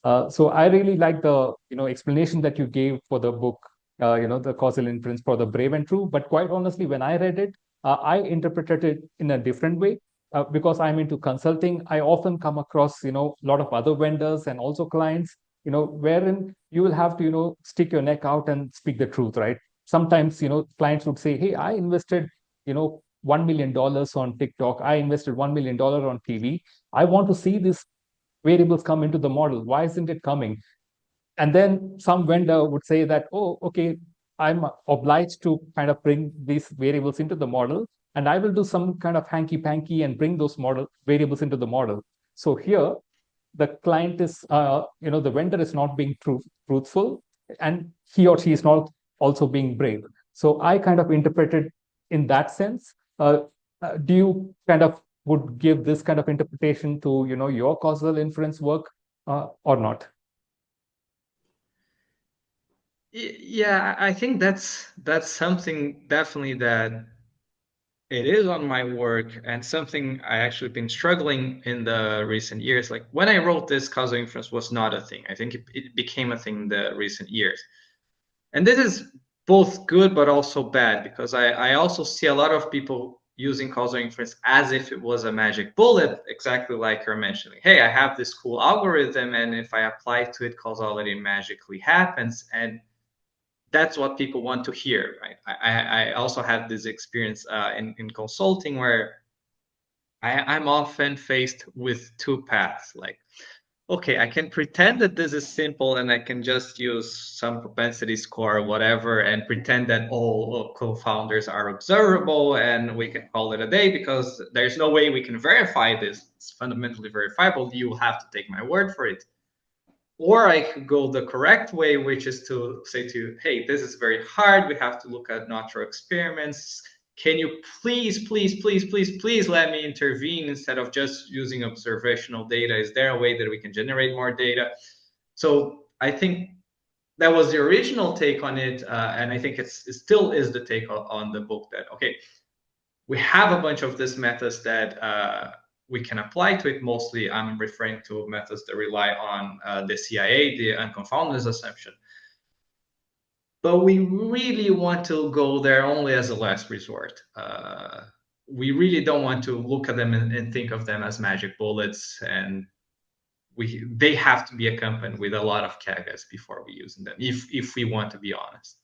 So I really like the explanation that you gave for the book, the causal inference for the brave and true. But quite honestly, when I read it, I interpreted it in a different way. Because I'm into consulting, I often come across a lot of other vendors and also clients, wherein you will have to stick your neck out and speak the truth, right? Sometimes clients would say, hey, I invested $1 million on TikTok, I invested $1 million on TV, I want to see this variables come into the model. Why isn't it coming? And then some vendor would say that, oh, okay, I'm obliged to kind of bring these variables into the model, and I will do some kind of hanky panky and bring those model variables into the model. So here, the client is, the vendor is not being truthful, and he or she is not also being brave. So I kind of interpreted in that sense. Do you kind of would give this kind of interpretation to your causal inference work, or not? Yeah, I think that's something definitely that it is on my work and something I actually been struggling in the recent years. Like when I wrote this, causal inference was not a thing. I think it became a thing in the recent years. And this is both good but also bad because I also see a lot of people using causal inference as if it was a magic bullet, exactly like you're mentioning. Hey, I have this cool algorithm, and if I apply to it, causality magically happens. And that's what people want to hear, right? I also have this experience in consulting where I'm often faced with two paths. Like, okay, I can pretend that this is simple and I can just use some propensity score or whatever and pretend that all co-founders are observable and we can call it a day because there's no way we can verify this. It's fundamentally verifiable. You will have to take my word for it. Or I could go the correct way, which is to say to you, hey, this is very hard. We have to look at natural experiments. Can you please let me intervene instead of just using observational data? Is there a way that we can generate more data? So I think that was the original take on it. And I think it still is the take on the book that, okay, we have a bunch of these methods that we can apply to it. Mostly, I'm referring to methods that rely on the CIA, the unconfoundedness assumption. But we really want to go there only as a last resort. We really don't want to look at them and think of them as magic bullets, and they have to be accompanied with a lot of caveats before we use them, if we want to be honest.